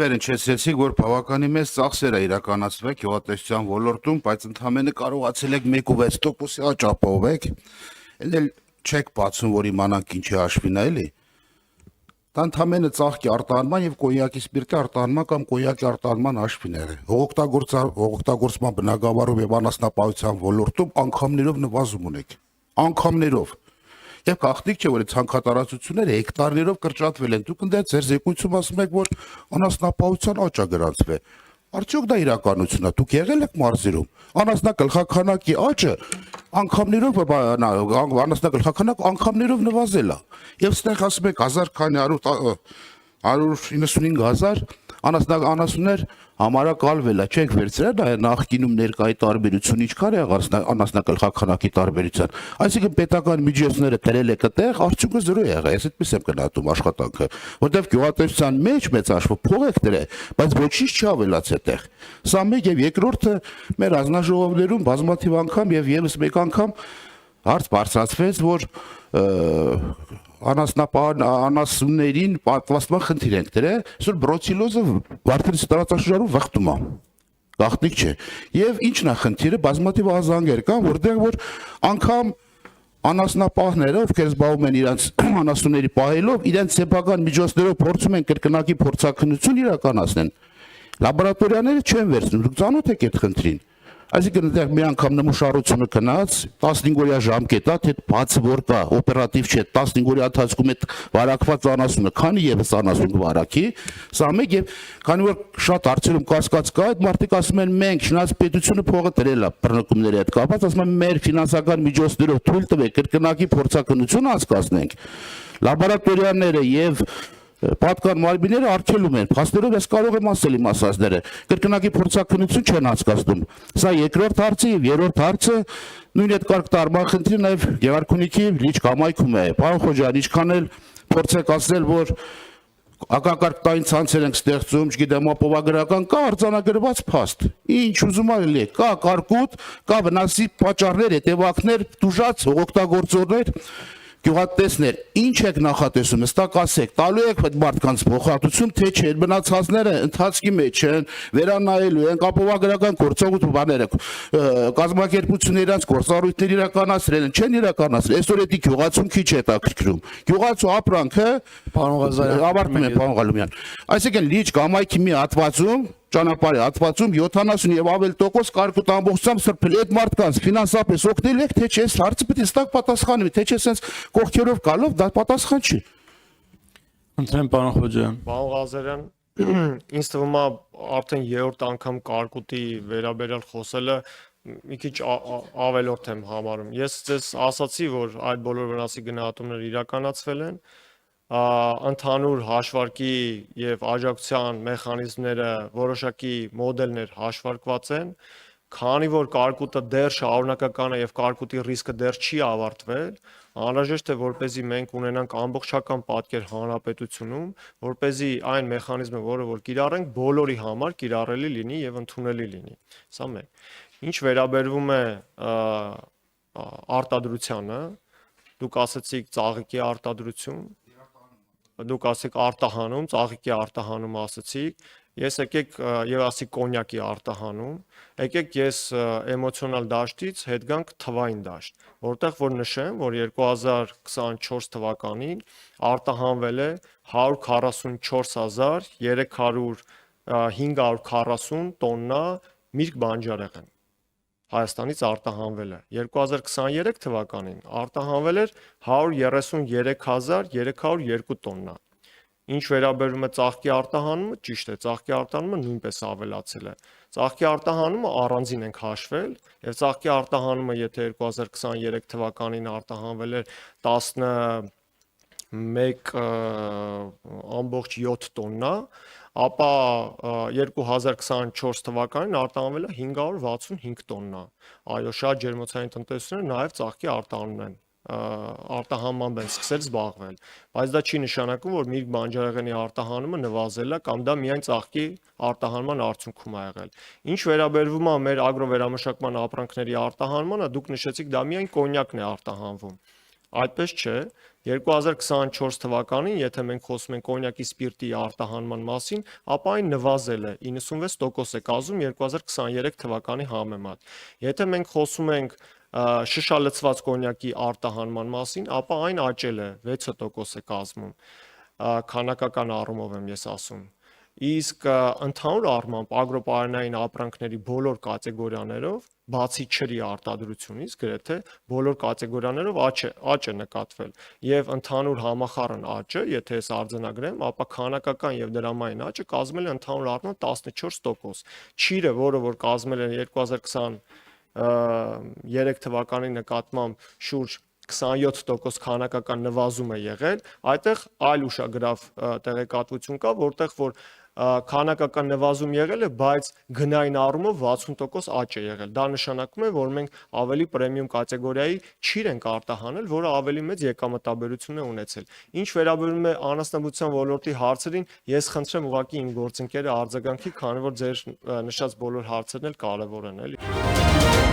վերընչեցրեցիք, որ բավականի մեծ ծախսեր է իրականացվել գյուղատնտեսության ոլորտում, բայց ընդհանրապես կարողացել եք 1.6%-ի աճ ապահովեք, էլ չեք բացում, որ իմանանք ինչի հաշվին է, էլի։ Դա ընդհանրապես ծաղկի արտահանման եւ կոնյակի սպիրտի արտահանման կամ կոնյակի արտահանման հաշվին է եղել։ Հողօգտագործման բնագավառում եւ անասնապահության ոլորտում անգամներով նվազում ունեք։ Անգամներով։ Եվ գաղտնիք չէ, որ ցանքատարածությունները հեկտարներով կրճատվել են։ Դուք ընդ ձեր զեկույցում ասում եք, որ անասնապահության աճ է գրանցվել։ Արդյոք դա իրականությունն է։ Դուք եղել եք մարզերում։ Անասնագլխականակի աճը անգամներով անգամներով նվազել է։ Եվ ստեղ ասում եք 1000 քանի 195,000 անասններ համարակալվել է, չենք վերցրել դա նախկինում ներկայի տարբերություն ինչքան է եղել անասնագլխականակի տարբերության։ Այսինքն պետական միջոցները դրել եք այդտեղ, արդյունքը 0 եղել, ես այդպես եմ գնահատում աշխատանքը, որտեղ գյուղատնտեսության մեջ մեծ հաշվով փող եք դրել, բայց ոչինչ չի ավելացել այդտեղ։ Սա մեկ եւ երկրորդը մեր ազնաժողովներում բազմաթիվ անգամ եւ եւս մեկ անգամ հարց բարձրացվեց, որ անասուններին պատվաստման խնդիր ենք դրել, այսօր բրոցիլոզը վարդերից տարածաշրջանում վխտում է։ Գաղտնիք չէ։ Եվ ինչն է խնդիրը, բազմաթիվ ազանգեր կան, որտեղ որ անգամ անասնապահները, ովքեր զբաղվում են իրենց անասունների պահելով, իրենց սեփական միջոցներով փորձում են կրկնակի փորձաքննություն իրականացնեն։ Լաբորատորիաները չեն վերցնում, դուք ծանոթ եք այդ խնդրին։ Այսինքն այնտեղ մի անգամ նմուշարությունը գնաց 15-օրյա ժամկետ է, թե բաց որ կա, օպերատիվ չէ, 15-օրյա ընթացքում այդ վարակված անասունը քանի եւս անասուն վարակի, սա մեկ եւ քանի որ շատ հարցերում կասկած կա, այդ մարդիկ ասում են մենք շնաց պետությունը փողը դրել է բռնկումների հետ կապված, ասում են մեր ֆինանսական միջոցներով թույլ տվեք կրկնակի փորձաքննություն անցկացնենք, լաբորատորիաները եւ պատկան մարմինները արգելում են, փաստերով ես կարող եմ ասել իմ ասածները, կրկնակի փորձաքննություն չեն անցկացնում։ Սա երկրորդ հարցը եւ երրորդ հարցը նույն այդ կարգ տարման խնդիրը նաեւ Գեղարքունիքի լիճ կամայքում է։ Պարոն Խոջյան, ինչքան էլ փորձեք ասել, որ ակակարգտային ցանցեր ենք ստեղծում, չգիտեմ, ապովագրական կա արձանագրված փաստ։ Ինչ ուզում ալի, կա կարկուտ, կա վնասի պատճառներ, հետևակներ, դուժած օգտագործողներ գյուղատնտեսներ, ինչ եք նախատեսում, հստակ ասեք, տալու եք այդ մարդկանց փոխհատուցում, թե չէ, մնացածները ընթացքի մեջ են, վերանայելու են, ապովագրական գործողություն բաները, կազմակերպությունները իրենց գործառույթներ իրականացրել են, չեն իրականացրել, այսօր էդի գյուղացում քիչ է հետաքրքրում, գյուղացու ապրանքը, պարոն Ղազարյան, ավարտում է, պարոն Ղալումյան, այսինքն լիճ կամայքի մի հատվածում ճանապարհի հատվածում 70 եւ ավել տոկոս կարկուտ ամբողջությամբ սրբել այդ մարդկանց ֆինանսապես օգնել եք թե չէ, հարցը պետք է ստակ պատասխանվի, թե չէ sense կողքերով գալով դա պատասխան չի։ Ընտրեմ պարոն Խոջյան։ Պարոն Ղազարյան, ինձ թվում է արդեն երրորդ անգամ կարկուտի վերաբերյալ խոսելը մի քիչ ավելորդ եմ համարում։ Ես ձեզ ասացի, որ այդ բոլոր վնասի գնահատումները իրականացվել են, ընդհանուր հաշվարկի եւ աջակցության մեխանիզմները որոշակի մոդելներ հաշվարկված են, քանի որ կարկուտը դեռ շարունակական է եւ կարկուտի ռիսկը դեռ չի ավարտվել, անհրաժեշտ է որպեսզի մենք ունենանք ամբողջական պատկեր հանրապետությունում, որպեսզի այն մեխանիզմը, որը որ կիրառենք, բոլորի համար կիրառելի լինի եւ ընդունելի լինի։ Սա մեկ։ Ինչ վերաբերվում է արտադրությանը, դուք ասացիք ծաղիկի արտադրություն, դուք ասեք արտահանում, ծաղիկի արտահանում ասացիք, ես եկեք եւ ասի կոնյակի արտահանում, եկեք ես էմոցիոնալ դաշտից հետ գանք թվային դաշտ, որտեղ որ նշեմ, որ 2024 թվականին արտահանվել է 144,540 տոննա միրգ բանջարեղեն։ Հայաստանից արտահանվել է 2023 թվականին արտահանվել էր 133,302 տոննա։ Ինչ վերաբերում է ծաղկի արտահանումը, ճիշտ է, ծաղկի արտահանումը նույնպես ավելացել է։ Ծաղկի արտահանումը առանձին ենք հաշվել, եւ ծաղկի արտահանումը, եթե 2023 թվականին արտահանվել էր 11,7 տոննա, ապա 2024 թվականին արտահանվել է 565 տոննա։ Այո, շատ ջերմոցային տնտեսությունները նաև ծաղկի արտահանմամբ են սկսել զբաղվել, բայց դա չի նշանակում, որ միրգ բանջարեղենի արտահանումը նվազել է կամ դա միայն ծաղկի արտահանման արդյունքում է եղել։ Ինչ վերաբերվում է մեր ագրովերամշակման ապրանքների արտահանմանը, դուք նշեցիք, դա միայն կոնյակն է արտահանվում։ այդպես չէ։ 2024 թվականին, եթե մենք խոսում ենք կոնյակի սպիրտի արտահանման մասին, ապա այն նվազել է, 96% է կազմում 2023 թվականի համեմատ։ Եթե մենք խոսում ենք շշալցված կոնյակի արտահանման մասին, ապա այն աճել է, 6% է կազմում, քանակական առումով եմ ես ասում։ Իսկ ընդհանուր առմամբ ագրոպարենային ապրանքների բոլոր կատեգորիաներով, բացի ջրի արտադրությունից, գրեթե բոլոր կատեգորիաներով աճ է նկատվել։ Եվ ընդհանուր համախառն աճը, եթե ես արձանագրեմ, ապա քանակական եւ դրամային աճը կազմել է ընդհանուր առմամբ 14%։ Չիրը, որը որ կազմել է 2023 թվականի նկատմամբ շուրջ 27% քանակական նվազում է եղել, այդտեղ այլ ուշագրավ տեղեկատվություն կա, որտեղ որ քանակական նվազում եղել է, բայց գնային առումով 60% աճ է եղել։ Դա նշանակում է, որ մենք ավելի պրեմիում կատեգորիայի չիր ենք արտահանել, որը ավելի մեծ եկամտաբերություն է ունեցել։ Ինչ վերաբերում է անասնաբուծության ոլորտի հարցերին, ես խնդրեմ ուղղակի իմ գործընկերը արձագանքի, քանի որ ձեր նշած բոլոր հարցերն էլ կարևոր են, էլի։